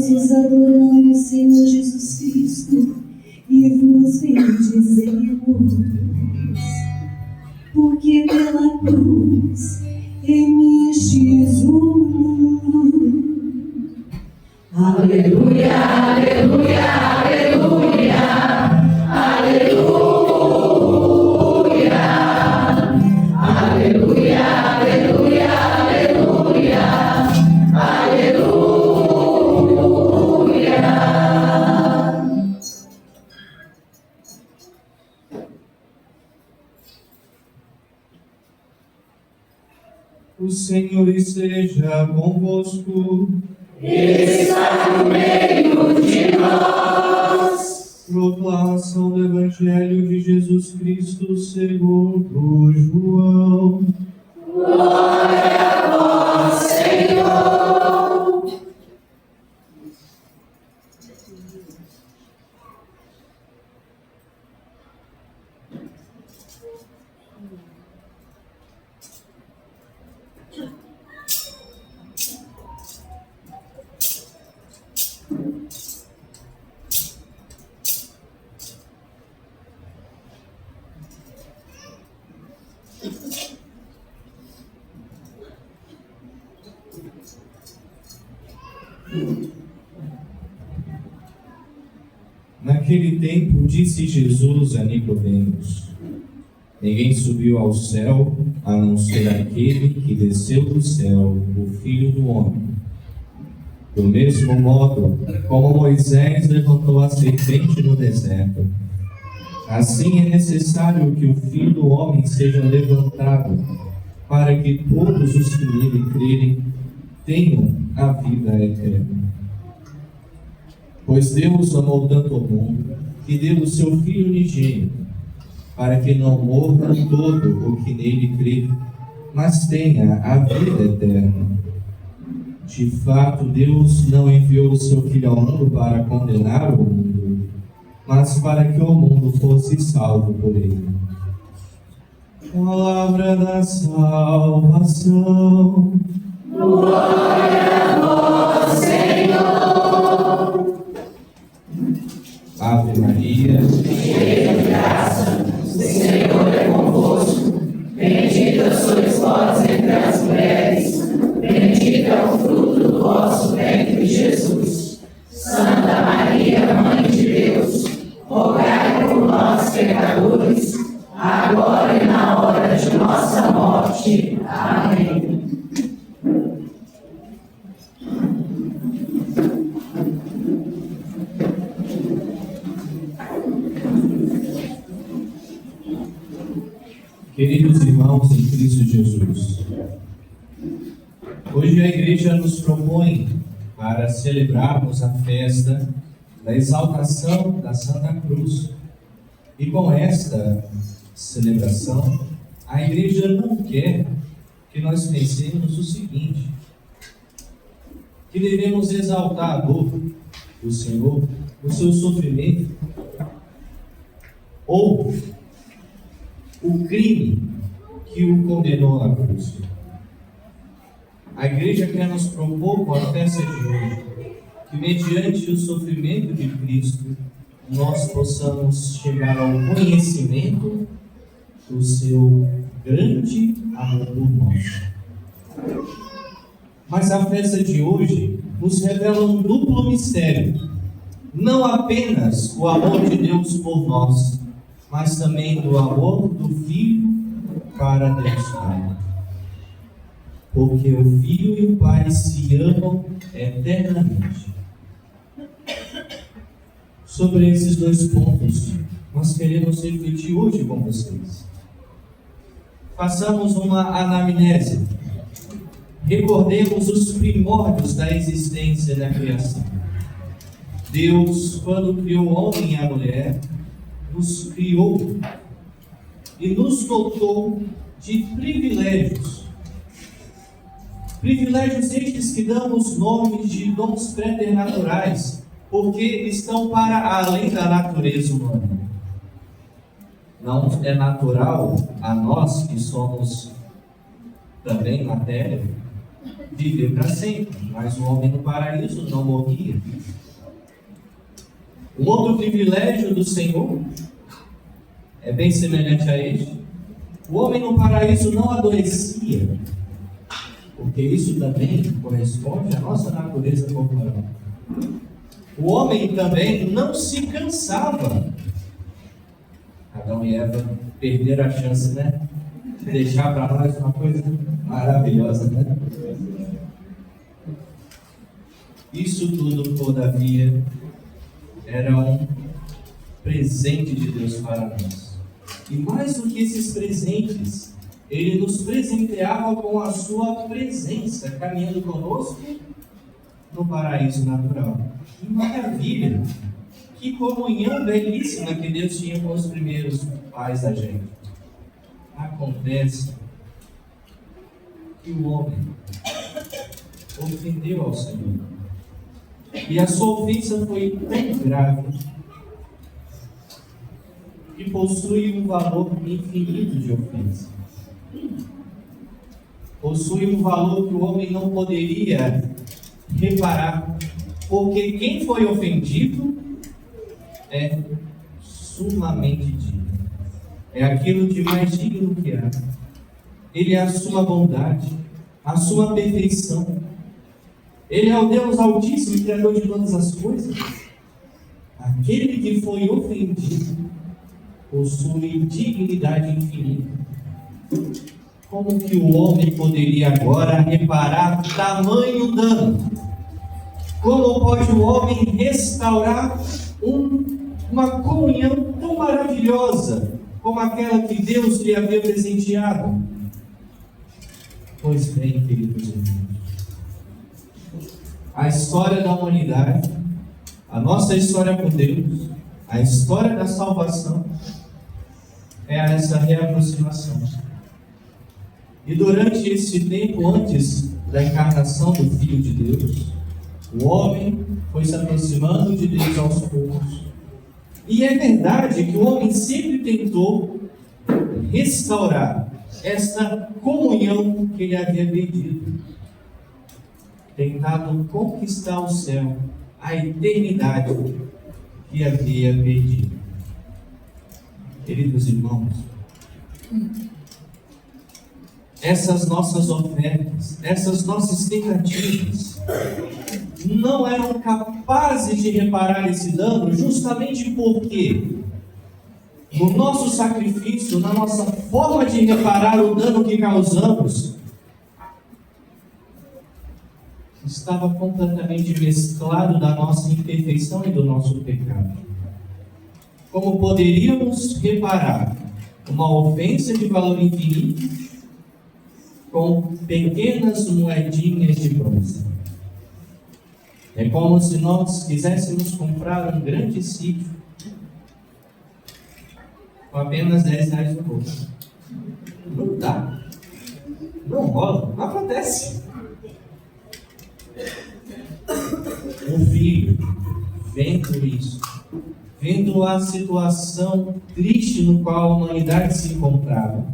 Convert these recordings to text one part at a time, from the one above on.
Nós os adoramos, Senhor Jesus Cristo, e vos bendizemos, porque pela cruz remistes o mundo. Aleluia, aleluia, aleluia, aleluia, aleluia, aleluia, aleluia, aleluia. O Senhor esteja convosco. Ele está no meio de nós. Proclamação do Evangelho de Jesus Cristo segundo João. Glória a vós, Senhor. Naquele tempo, disse Jesus a Nicodemos: ninguém subiu ao céu, a não ser aquele que desceu do céu, o Filho do Homem. Do mesmo modo, como Moisés levantou a serpente no deserto, assim é necessário que o Filho do Homem seja levantado, para que todos os que nele crerem tenham a vida eterna. Pois Deus amou tanto o mundo, que deu o seu Filho unigênito, para que não morra todo o que nele crê, mas tenha a vida eterna. De fato, Deus não enviou o seu Filho ao mundo para condenar o mundo, mas para que o mundo fosse salvo por ele. Palavra da salvação. Glória a vós, Senhor. Ave Maria, cheia de graça, o Senhor é convosco. Bendita sois vós entre as mulheres, bendito é o fruto do vosso ventre, Jesus. Santa Maria, Mãe de Deus, rogai por nós, pecadores, agora e na hora de nossa morte. Amém. Queridos irmãos em Cristo Jesus, hoje a Igreja nos propõe para celebrarmos a festa da exaltação da Santa Cruz. E com esta celebração, a Igreja não quer que nós pensemos o seguinte: que devemos exaltar a dor do Senhor, o seu sofrimento, ou o crime que o condenou à cruz. A Igreja quer nos propor com a festa de hoje que, mediante o sofrimento de Cristo, nós possamos chegar ao conhecimento do seu grande amor por nós. Mas a festa de hoje nos revela um duplo mistério: não apenas o amor de Deus por nós, mas também do amor do Filho para Deus Pai. Porque o Filho e o Pai se amam eternamente. Sobre esses dois pontos, nós queremos refletir hoje com vocês. Façamos uma anamnese. Recordemos os primórdios da existência da criação. Deus, quando criou o homem e a mulher, nos criou e nos dotou de privilégios. Privilégios estes que damos nomes de dons preternaturais, porque estão para além da natureza humana. Não é natural a nós, que somos também matéria, viver para sempre, mas o homem no paraíso não morria. Um outro privilégio do Senhor é bem semelhante a este. O homem no paraíso não adoecia, porque isso também corresponde à nossa natureza corporal. O homem também não se cansava. Adão e Eva perderam a chance, né? De deixar para nós uma coisa maravilhosa, né? Isso tudo, todavia, era um presente de Deus para nós. E mais do que esses presentes, Ele nos presenteava com a sua presença, caminhando conosco no paraíso natural. Que maravilha! Que comunhão belíssima que Deus tinha com os primeiros pais da gente. Acontece que o homem ofendeu ao Senhor. E a sua ofensa foi tão grave que possui um valor infinito de ofensa. Possui um valor que o homem não poderia reparar, porque quem foi ofendido é sumamente digno. É aquilo de mais digno que há. Ele é a sua bondade, a sua perfeição. Ele é o Deus Altíssimo, Criador de todas as coisas. Aquele que foi ofendido possui dignidade infinita. Como que o homem poderia agora reparar tamanho dano? Como pode o homem restaurar uma comunhão tão maravilhosa como aquela que Deus lhe havia presenteado? Pois bem, queridos irmãos, a história da humanidade, a nossa história com Deus, a história da salvação, é essa reaproximação. E durante esse tempo antes da encarnação do Filho de Deus, o homem foi se aproximando de Deus aos poucos. E é verdade que o homem sempre tentou restaurar essa comunhão que ele havia perdido. Tentado conquistar o céu, a eternidade que havia perdido. Queridos irmãos, essas nossas ofertas, essas nossas tentativas, não eram capazes de reparar esse dano, justamente porque no nosso sacrifício, na nossa forma de reparar o dano que causamos, estava completamente mesclado da nossa imperfeição e do nosso pecado. Como poderíamos reparar uma ofensa de valor infinito com pequenas moedinhas de bronze? É como se nós quiséssemos comprar um grande sítio com apenas R$10 no bolso. Não dá. Não rola. Não acontece. O filho, vendo isso, vendo a situação triste no qual a humanidade se encontrava,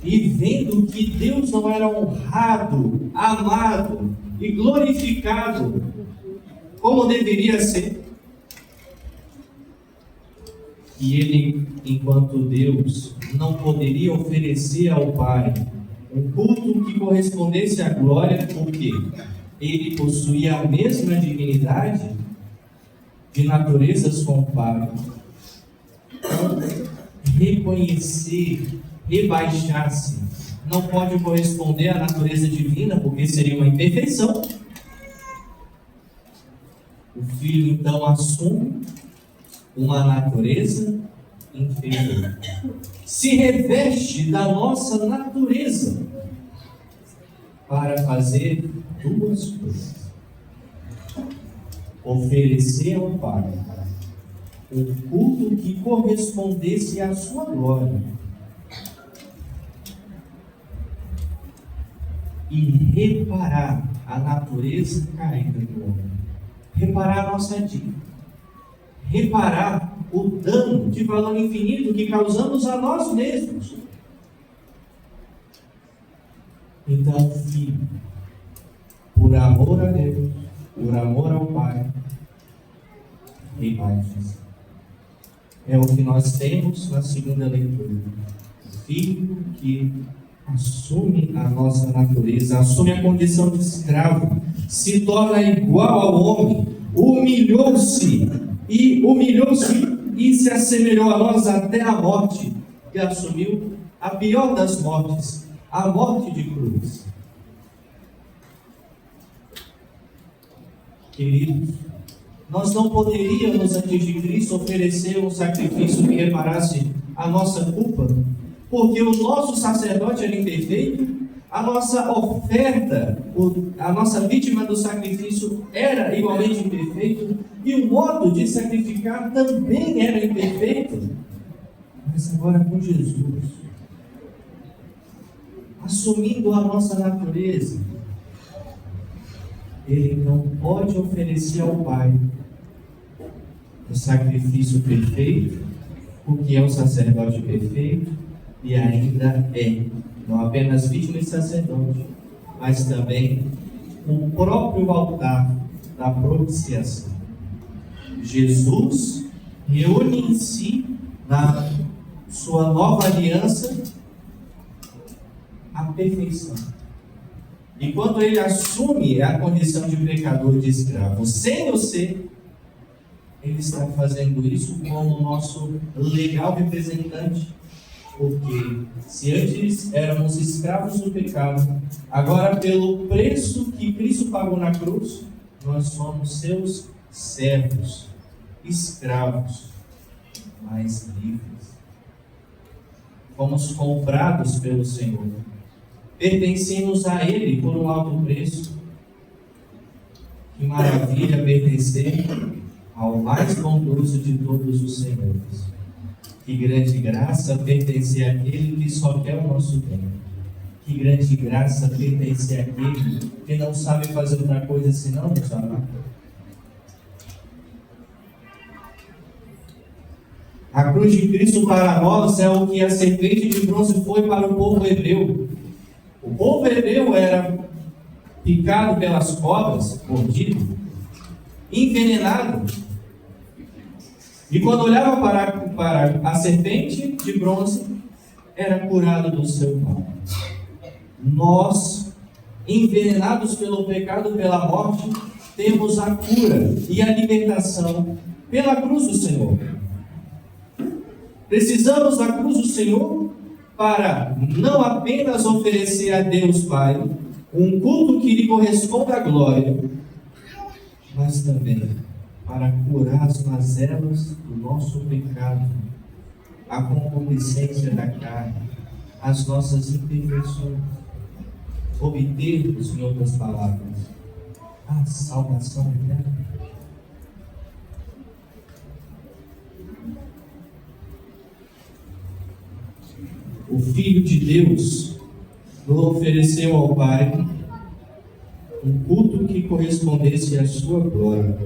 e vendo que Deus não era honrado, amado e glorificado como deveria ser, e ele, enquanto Deus, não poderia oferecer ao Pai um culto que correspondesse à glória, porque ele possuía a mesma dignidade de naturezas com o Pai. Então, reconhecer, rebaixar-se, não pode corresponder à natureza divina, porque seria uma imperfeição. O Filho, então, assume uma natureza inferior. Se reveste da nossa natureza para fazer duas coisas: oferecer ao Pai um culto que correspondesse à sua glória e reparar a natureza caída do homem, reparar a nossa dívida, reparar o dano de valor infinito que causamos a nós mesmos. Então, Filho, por amor a Deus, por amor ao Pai, imagens. É o que nós temos na segunda leitura. O Filho que assume a nossa natureza, assume a condição de escravo, se torna igual ao homem, humilhou-se e se assemelhou a nós até a morte, que assumiu a pior das mortes, a morte de cruz. Queridos, nós não poderíamos, antes de Cristo, oferecer um sacrifício que reparasse a nossa culpa, porque o nosso sacerdote era imperfeito, a nossa oferta, a nossa vítima do sacrifício era igualmente imperfeito, e o modo de sacrificar também era imperfeito. Mas agora com Jesus, assumindo a nossa natureza, Ele então pode oferecer ao Pai o sacrifício perfeito, porque é o sacerdote perfeito e ainda é não apenas vítima e sacerdote, mas também o próprio altar da propiciação. Jesus reúne em si, na sua nova aliança, a perfeição. E quando ele assume a condição de pecador, de escravo, sem o ser, ele está fazendo isso como nosso legal representante. Porque se antes éramos escravos do pecado, agora pelo preço que Cristo pagou na cruz, nós somos seus servos, escravos, mas livres. Fomos comprados pelo Senhor. Pertencemos a Ele por um alto preço. Que maravilha pertencer ao mais bondoso de todos os senhores. Que grande graça pertencer àquele que só quer o nosso bem. Que grande graça pertencer àquele que não sabe fazer outra coisa senão nos amar. A cruz de Cristo para nós é o que a serpente de bronze foi para o povo hebreu. O povo hebreu era picado pelas cobras, mordido, envenenado. E quando olhava para a serpente de bronze, era curado do seu mal. Nós, envenenados pelo pecado, pela morte, temos a cura e a libertação pela cruz do Senhor. Precisamos da cruz do Senhor para não apenas oferecer a Deus Pai um culto que lhe corresponda à glória, mas também para curar as mazelas do nosso pecado, a concupiscência da carne, as nossas imperfeições, obtermos, em outras palavras, a salvação eterna. O Filho de Deus nos ofereceu ao Pai um culto que correspondesse à sua glória.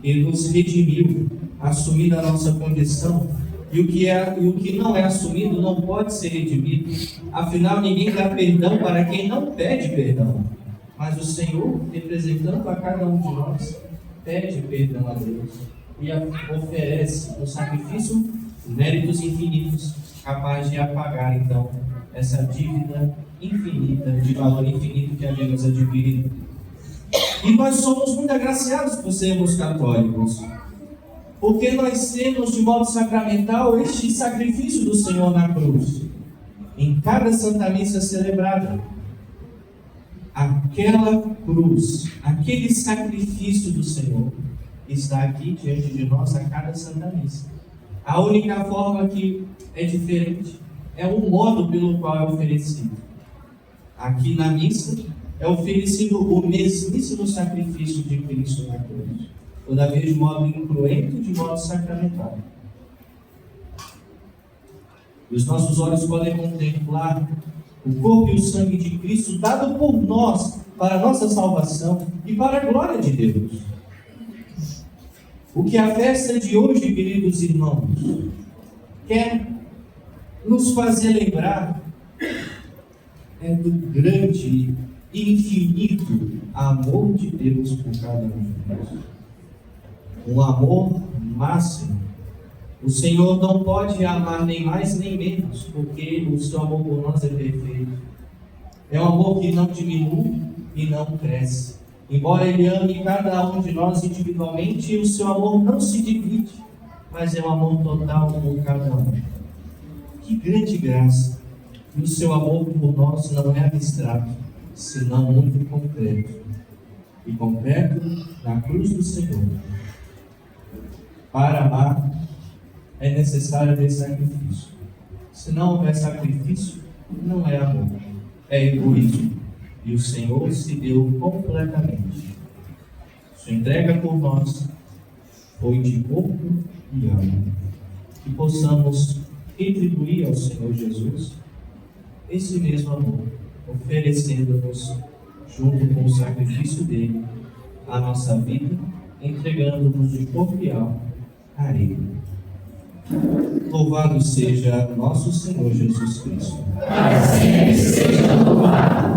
Ele nos redimiu, assumindo a nossa condição, e o que não é assumido não pode ser redimido. Afinal, ninguém dá perdão para quem não pede perdão. Mas o Senhor, representando a cada um de nós, pede perdão a Deus e oferece um sacrifício, méritos infinitos, capaz de apagar, então, essa dívida infinita, de valor infinito que havíamos adquirido. E nós somos muito agraciados por sermos católicos, porque nós temos de modo sacramental este sacrifício do Senhor na cruz. Em cada Santa Missa celebrada, aquela cruz, aquele sacrifício do Senhor está aqui diante de nós a cada Santa Missa. A única forma que é diferente é o modo pelo qual é oferecido. Aqui na missa é oferecido o mesmíssimo sacrifício de Cristo na cruz, toda vez de modo incruento e de modo sacramental. E os nossos olhos podem contemplar o corpo e o sangue de Cristo dado por nós para a nossa salvação e para a glória de Deus. O que a festa de hoje, queridos irmãos, quer nos fazer lembrar é do grande e infinito amor de Deus por cada um de nós. Um amor máximo. O Senhor não pode amar nem mais nem menos, porque o seu amor por nós é perfeito. É um amor que não diminui e não cresce. Embora Ele ame cada um de nós individualmente, o seu amor não se divide, mas é um amor total por cada um. Que grande graça! E o seu amor por nós não é abstrato, senão muito concreto. E concreto na cruz do Senhor. Para amar, é necessário haver sacrifício. Se não houver sacrifício, não é amor, é egoísmo. E o Senhor se deu completamente. Sua entrega por nós foi de corpo e alma. Que possamos retribuir ao Senhor Jesus esse mesmo amor, oferecendo-nos, junto com o sacrifício dele, a nossa vida, entregando-nos de corpo e alma a Ele. Louvado seja nosso Senhor Jesus Cristo. Para sempre seja louvado.